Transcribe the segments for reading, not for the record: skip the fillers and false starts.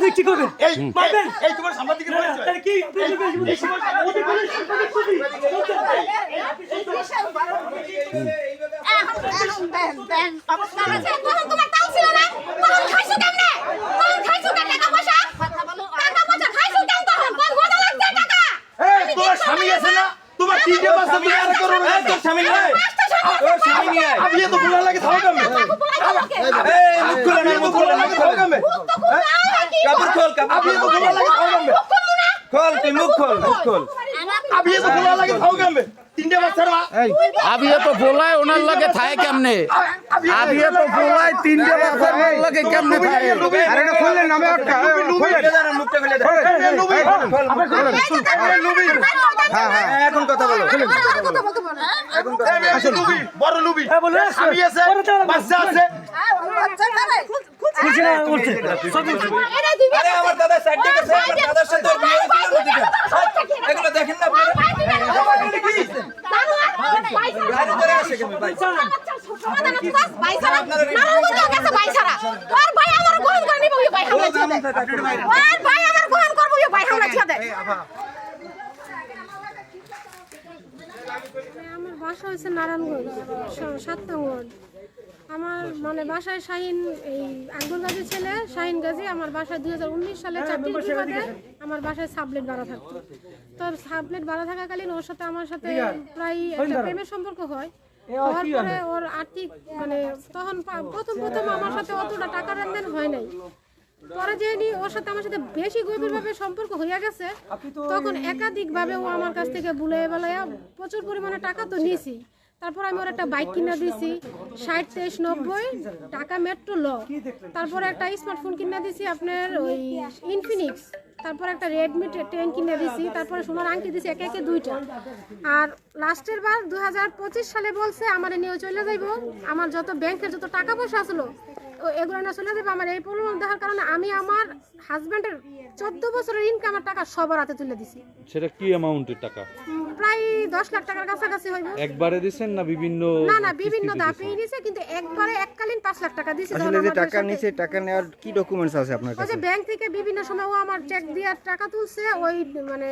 আপনি কি করবেন? এই মারবেন এই তোমার সাংবাদিকের পরিচয় তাহলে কি তোমার স্বামী আছে না তোমার তিনটে বাচ্চা তুমি আর করো না তোর স্বামী নাই তোর স্বামী নাই আপনি তো বুলা লাগে থাও কামে এই মুখ খুলে লাগে থাও কামে কাপড় খোল আপনি তো বুলা লাগে থাও কামে খোল তুই মুখ খোল আপনি তো বুলা লাগে থাও কামে তিনটে বাচ্চার মা আবিয়ে তো বলায় ওনার লাগে থাকে কেমনে আবিয়ে তো বলায় তিনটে বাচ্চার লাগে কেমনে থাকে আরে এটা খুললেন নামে একটা মুখটা খুলে দাও হ্যাঁ হ্যাঁ এখন কথা বলো এখন কথা আসলে বড় লুবি স্বামী আছে বাচ্চা আছে আরে আমার দাদা সাইডে গেছে আমার দাদার সাথে বিয়ে হয়েছিল এগুলো দেখেন না আমার বাসা হচ্ছে নারায়ণগঞ্জ 7 নং ওয়ার্ড। আমার মানে বাসায় শাহিন এই আকবর গাজীর ছেলে শাহিন গাজী আমার বাসায় 2019 সালে 4 বাদে আমার বাসায় সাবলেট ভাড়া থাকতো। তো সাবলেট ভাড়া থাকাকালীন ওর সাথে আমার সাথে প্রায় একটা প্রেমের সম্পর্ক হয়। হওয়ার পরে ওর আর্থিক মানে তখন প্রথম আমার সাথে অতটা টাকা লেনদেন হয় নাই। পরে যেনি ওর সাথে আমার সাথে বেশি গভীরভাবে সম্পর্ক হয়ে গেছে তখন একাধিকভাবে ও আমার কাছ থেকে বুলাইয়া বেলাইয়া প্রচুর পরিমাণে টাকা তো নিয়েছি। তারপর আমি ওর একটা বাইক কিনা দিয়েছি 60-23-90 টাকা মেট্রো ল। তারপরে একটা স্মার্টফোন কিনা দিয়েছি আপনার ওই ইনফিনিক্স। তারপর একটা রেডমি 10 কিনে দিয়েছি। তারপরে সোনার আংটি দিয়েছি একে 2টা। আর লাস্টের বার 2025 সালে বলছে আমার নিয়ে চলে যাইব আমার যত ব্যাংকের যত টাকা পয়সা আসলো এগুলো না চলে যাবে। আমার এই প্রবলেম দেখার কারণে আমি আমার হাজব্যান্ডের 14 বছরের ইনকামের টাকা সবার হাতে তুলে দিছি। সেটা কি অ্যামাউন্টের টাকা? প্রায় 10 লাখ টাকার কাছাকাছি হইব। একবারে দিবেন না বিভিন্ন? না বিভিন্ন ধাপে দিয়েছে কিন্তু একবারে এককালীন 5 লাখ টাকা দিয়েছে। আসলে যে টাকা নিছে টাকা নেওয়ার কি ডকুমেন্টস আছে আপনার ওই কাছে? যে ব্যাংক থেকে বিভিন্ন সময় ও আমার চেক দিয়ে টাকা তুলছে ওই মানে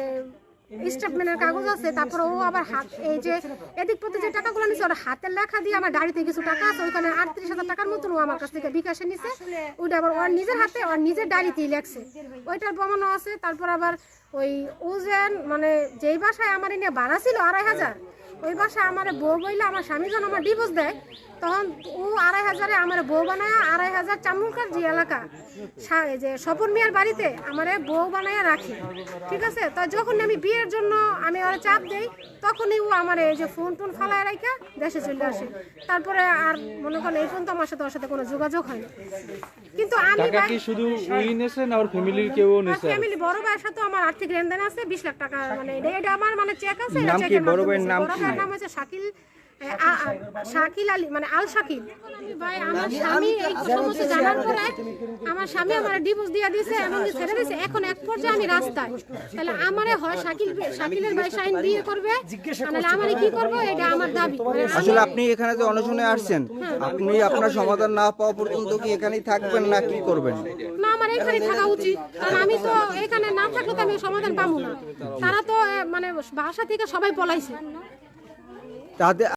স্টেটমেন্টের কাগজ আছে। তারপর ও আবার হাত এই যে এদিক প্রতি যে টাকাগুলো নিছে ওর হাতের লেখা দিয়ে আমার গাড়িতে কিছু টাকা আছে ওইখানে 38,000 টাকার মতন ও আমার কাছ থেকে বিকাশে নিছে। ওইটা আবার ওর নিজের হাতে ওর নিজের ডায়েরিতেই লেখছে ওইটার প্রমাণও আছে। তারপর আবার ওই ও যেন মানে যেই বাসায় আমার নিয়ে ভাড়া ছিল 2,500 ওই বাসায় আমার বউ বইলে আমার স্বামী যখন আমার ডিভোর্স দেয় তখন ও 2,500-এ আমার বউ বানায় 2,500 চামুলকার যে এলাকা যে স্বপন মিয়ার বাড়িতে আমার বউ বানায় রাখি। ঠিক আছে, তো যখন আমি বিয়ের জন্য আমি ওরা চাপ দেই তখনই ও আমার এই যে ফোন টোন ফালায় রাখা দেশে চলে আসে। তারপরে আর মনে করেন এই পর্যন্ত আমার সাথে ওর সাথে কোনো যোগাযোগ হয় না। কিন্তু আমি কি শুধু উই নেছেন আর ফ্যামিলির কেউ নেছে? ফ্যামিলি বড় ভাইয়ের সাথে আমার আর্থিক লেনদেন আছে 20 লাখ টাকা মানে এটা আমার মানে চেক আছে। নাম কি বড় ভাইয়ের নাম কি? নাম হচ্ছে শাকিল আলী মানে আল শাকিল ভাই। আমার স্বামী এই সমস্ত জানার পরে আমার স্বামী আমার ডিভোর্স দিয়ে দিয়েছে এমনকি ছেড়ে দিয়েছে। এখন এক পর্যায়ে আমি রাস্তায় তাহলে আমারে হয় শাকিলের ভাই শাহিন বিয়ে করবে নাহলে আমারে কি করবো এটা আমার দাবি। আসলে আপনি এখানে যে অনশনে আসছেন আপনি আপনার সমাধান না পাওয়া পর্যন্ত কি এখানেই থাকবেন না কি করবেন? না আমার এখানে থাকা উচিত কারণ আমি তো এখানে না থাকলে তো আমি সমাধান পাবো না। তারা তো মানে বাসা থেকে সবাই পলাইছে। তাদের